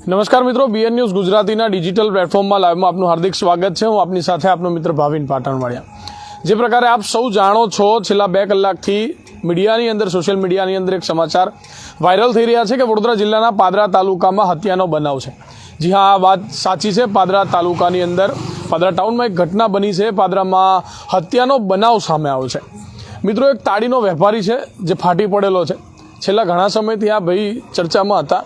નમસ્કાર મિત્રો, BN news ગુજરાતીના ડિજિટલ પ્લેટફોર્મમાં લાઈવમાં આપનું હાર્દિક સ્વાગત છે। હું આપની સાથે આપનો મિત્ર ભાવિન પાટણવાડિયા। જે પ્રકારે આપ સૌ જાણો છો, છેલ્લા 2 કલાકથી મીડિયાની અંદર, સોશિયલ મીડિયાની અંદર એક સમાચાર વાયરલ થઈ રહ્યા છે કે વડોદરા જિલ્લાના પાદરા તાલુકામાં હત્યાનો બનાવ છે। જી હા, આ વાત સાચી છે। પાદરા તાલુકાની અંદર પાદરા ટાઉનમાં એક ઘટના બની છે। પાદરામાં હત્યાનો બનાવ સામે આવ્યો છે। મિત્રો, એક તાળીનો વેપારી છે જે ફાટી પડેલો છે। છેલ્લા ઘણા સમયથી આ ભાઈ ચર્ચામાં હતા।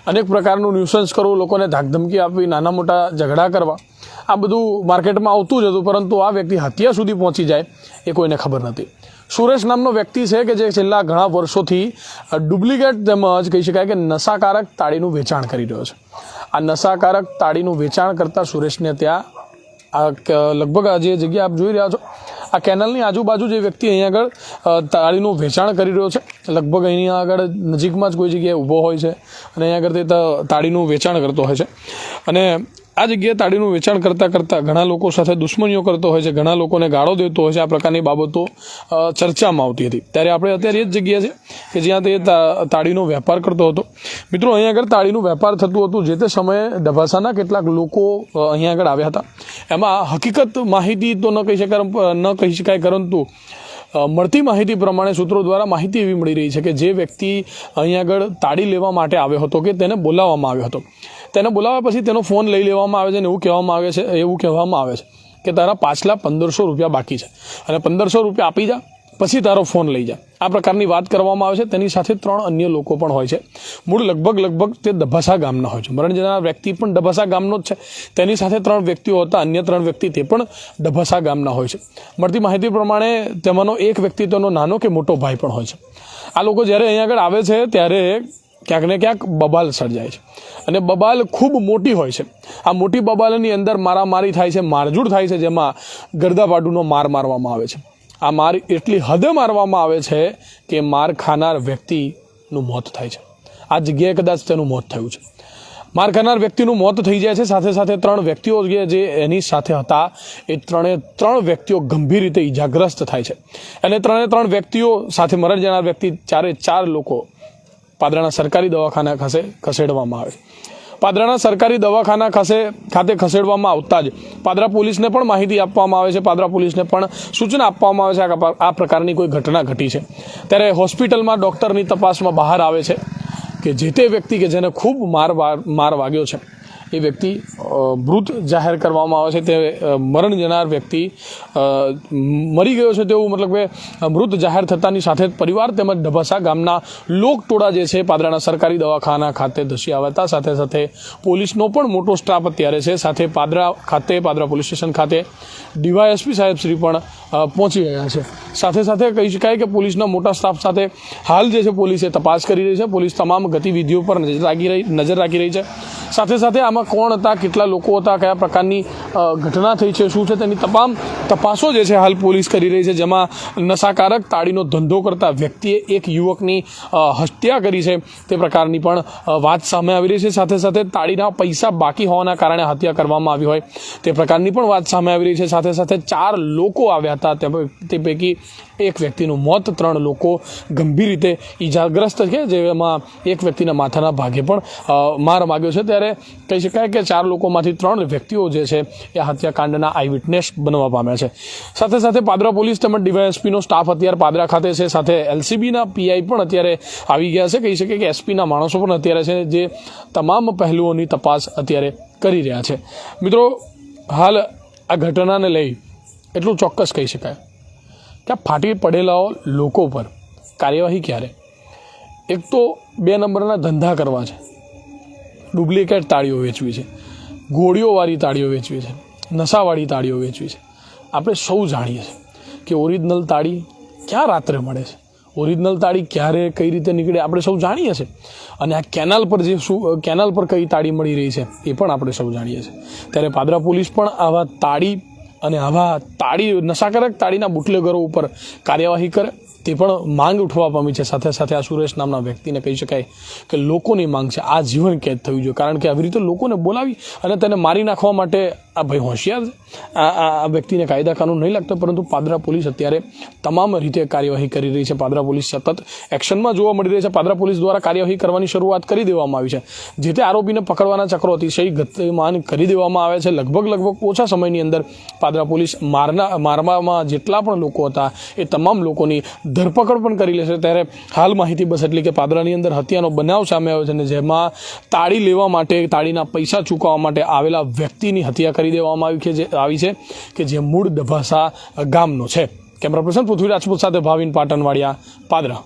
અનેક પ્રકારનું ન્યુસન્સ કરવું, લોકોને ધાકધમકી આપવી, નાના મોટા ઝઘડા કરવા, આ બધું માર્કેટમાં આવતું જ હતું। પરંતુ આ વ્યક્તિ હત્યા સુધી પહોંચી જાય એ કોઈને ખબર નથી। સુરેશ નામનો વ્યક્તિ છે કે જે છેલ્લા ઘણા વર્ષોથી ડુપ્લિકેટ તેમજ કહી શકાય કે નશાકારક તાળીનું વેચાણ કરી રહ્યો છે। આ નશાકારક તાળીનું વેચાણ કરતા સુરેશને ત્યાં લગભગ આ જે જગ્યા આપ જોઈ રહ્યા છો, આ કેનલની આજુબાજુ જે વ્યક્તિ અહીંયા આગળ તાળીનું વેચાણ કરી રહ્યો છે, લગભગ અહીંયા આગળ નજીકમાં જ કોઈ જગ્યાએ ઊભો હોય છે અને અહીંયા આગળ તે તાળીનું વેચાણ કરતો હોય છે। અને આ જગ્યાએ તાળીનું વેચાણ કરતાં ઘણા લોકો સાથે દુશ્મનીઓ કરતો હોય છે, ઘણા લોકોને ગાળો દેતો હોય છે। આ પ્રકારની બાબતો ચર્ચામાં આવતી હતી। ત્યારે આપણે અત્યારે એ જ જગ્યા છે કે જ્યાં તે તાળીનો વેપાર કરતો હતો। મિત્રો, અહીંયા આગળ તાળીનું વેપાર થતું હતું। જે તે સમયે ડભાસાના કેટલાક લોકો અહીંયા આગળ આવ્યા હતા। એમાં હકીકત માહિતી તો ન કહી શકાય પરંતુ મળતી માહિતી પ્રમાણે સૂત્રો દ્વારા માહિતી એવી મળી રહી છે કે જે વ્યક્તિ અહીંયા આગળ તાળી લેવા માટે આવ્યો હતો કે તેને બોલાવવામાં આવ્યો હતો। તેને બોલાવ્યા પછી તેનો ફોન લઈ લેવામાં આવે છે અને એવું કહેવામાં આવે છે કે તારા પાછલા 1500 રૂપિયા બાકી છે અને 1500 રૂપિયા આપી જા, પછી તારો ફોન લઈ જા। આ પ્રકારની વાત કરવામાં આવે છે। તેની સાથે 3 અન્ય લોકો પણ હોય છે। મૂળ લગભગ તે ડભાસા ગામના હોય છે। મરણ જનાર વ્યક્તિ પણ ડભાસા ગામનો જ છે। તેની સાથે 3 વ્યક્તિઓ હતા। અન્ય 3 વ્યક્તિ તે પણ ડભાસા ગામના હોય છે। મળતી માહિતી પ્રમાણે તેમાંનો એક વ્યક્તિ તેનો નાનો કે મોટો ભાઈ પણ હોય છે। આ લોકો જ્યારે અહીંયા આગળ આવે છે ત્યારે ક્યાંક ને ક્યાંક બબાલ સર્જાય છે અને બબાલ ખૂબ મોટી હોય છે। આ મોટી બબાલની અંદર મારામારી થાય છે, મારઝૂડ થાય છે, જેમાં ગરદાપાટુનો માર મારવામાં આવે છે। આ માર એટલી હદે મારવામાં આવે છે કે માર ખાનાર વ્યક્તિનું મોત થાય છે। આ જગ્યાએ કદાચ તેનું મોત થયું છે। માર ખાનાર વ્યક્તિનું મોત થઈ જાય છે। સાથે સાથે 3 વ્યક્તિઓ જે એની સાથે હતા એ 3 વ્યક્તિઓ ગંભીર રીતે ઈજાગ્રસ્ત થાય છે અને 3 વ્યક્તિઓ સાથે મરણ જનાર વ્યક્તિ 4 લોકો પાદરાના સરકારી દવાખાના ખાતે ખસેડવામાં આવે છે। પાદરાના સરકારી દવાખાના ખાતે ખસેડવામાં આવતા જ પાદરા પોલીસને પણ માહિતી આપવામાં આવે છે। પાદરા પોલીસને પણ સૂચના આપવામાં આવે છે કે આ પ્રકારની કોઈ ઘટના ઘટી છે। ત્યારે હોસ્પિટલમાં ડૉક્ટરની તપાસમાં બહાર આવે છે કે જે તે વ્યક્તિ કે જેને ખૂબ માર વાગ્યો છે એ વ્યક્તિ મૃત જાહેર કરવામાં આવે છે। તે મરણ જનાર વ્યક્તિ મરી ગયો છે તેવું મતલબ કે મૃત જાહેર થતાની સાથે જ પરિવાર તેમજ ડભાસા ગામના લોકટોળા જે છે પાદરાના સરકારી દવાખાના ખાતે ધસી આવ્યા હતા। સાથે સાથે પોલીસનો પણ મોટો સ્ટાફ અત્યારે છે। સાથે પાદરા પોલીસ સ્ટેશન ખાતે ડીવાયએસપી સાહેબ શ્રી પણ પહોંચી ગયા છે। સાથે સાથે કહી શકાય કે પોલીસના મોટા સ્ટાફ સાથે હાલ જે છે પોલીસે તપાસ કરી રહી છે। પોલીસ તમામ ગતિવિધિઓ પર નજર રાખી રહી છે। સાથે સાથે આમાં કોણ હતા, કેટલા લોકો હતા, કયા પ્રકારની ઘટના થઈ છે, શું છે, તેની તમામ તપાસો જે છે હાલ પોલીસ કરી રહી છે। જેમાં નશાકારક તાળીનો ધંધો કરતા વ્યક્તિએ એક યુવકની હત્યા કરી છે તે પ્રકારની પણ વાત સામે આવી રહી છે। સાથે સાથે તાળીના પૈસા બાકી હોવાના કારણે હત્યા કરવામાં આવી હોય તે પ્રકારની પણ વાત સામે આવી રહી છે। સાથે સાથે 4 લોકો આવ્યા હતા, તે પૈકી એક વ્યક્તિનું મોત, 3 લોકો ગંભીર રીતે ઈજાગ્રસ્ત છે, જેમાં એક વ્યક્તિના માથાના ભાગે પણ માર વાગ્યો છે। ત્યારે કહી શકાય કે 4 લોકોમાંથી 3 વ્યક્તિઓ જે છે એ હત્યાકાંડના આઈ વિટનેસ બનવા પામ્યા છે। સાથે સાથે પાદરા પોલીસ તેમજ ડીવાયએસપીનો સ્ટાફ અત્યારે પાદરા ખાતે છે। સાથે એલસીબીના પીઆઈ પણ અત્યારે આવી ગયા છે। કહી શકાય કે એસપીના માણસો પણ અત્યારે છે, જે તમામ પહેલુઓની તપાસ અત્યારે કરી રહ્યા છે। મિત્રો, હાલ આ ઘટનાને લઈ એટલું ચોક્કસ કહી શકાય કે આ ફાટી પડેલા લોકો પર કાર્યવાહી ક્યારે? એક તો 2 નંબરના ધંધા કરવા છે, ડુપ્લિકેટ તાળીઓ વેચવી છે, ગોળીઓવાળી તાળીઓ વેચવી છે, નશાવાળી તાળીઓ વેચવી છે। આપણે સૌ જાણીએ છીએ કે ઓરિજિનલ તાળી ક્યાં રાત્રે મળે છે, ઓરિજિનલ તાળી ક્યારે કઈ રીતે નીકળે આપણે સૌ જાણીએ છીએ। અને આ કેનાલ પર કઈ તાળી મળી રહી છે એ પણ આપણે સૌ જાણીએ છીએ। ત્યારે પાદરા પોલીસ પણ આવા નશાકારક તાળીના બુટલેગરો ઉપર કાર્યવાહી કરે તે પણ માંગ ઉઠવા પામી છે। સાથે સાથે આ સુરેશ નામના વ્યક્તિને કહી શકાય કે લોકોની માંગ છે આ જીવન કેદ થવી જોઈએ, કારણ કે આવી રીતે લોકોને બોલાવી અને તેને મારી નાખવા માટે આ ભાઈ હોશિયાર છે, આ વ્યક્તિને કાયદા કાનૂન નહીં લાગતા, પરંતુ પાદરા પોલીસ અત્યારે તમામ રીતે કાર્યવાહી કરી રહી છે. પાદરા પોલીસ સતત એક્શનમાં જોવા મળી રહી છે. પાદરા પોલીસ દ્વારા કાર્યવાહી કરવાની શરૂઆત કરી દેવામાં આવી છે. જે તે આરોપીને પકડવાના ચક્રો અતિશય ગતિમાન કરી દેવામાં આવે છે. લગભગ ઓછા સમયની અંદર પાદરા પોલીસ મારવામાં જેટલા પણ લોકો હતા એ તમામ લોકોની ધરપકડ પણ કરી લેશે. ત્યારે હાલ માહિતી બસ એટલી કે પાદરાની અંદર હત્યાનો બનાવ સામે આવ્યો છે અને જેમાં તાળી લેવા માટે, તાળીના પૈસા ચૂકવવા માટે આવેલા વ્યક્તિની હત્યા કરી દેવામાં આવી છે કે જે મૂળ દભાસા ગામનો છે. કેમેરા પર્સન પૃથ્વી રાજપૂત સાથે ભાવિન પાટણવાડિયા, પાદરા.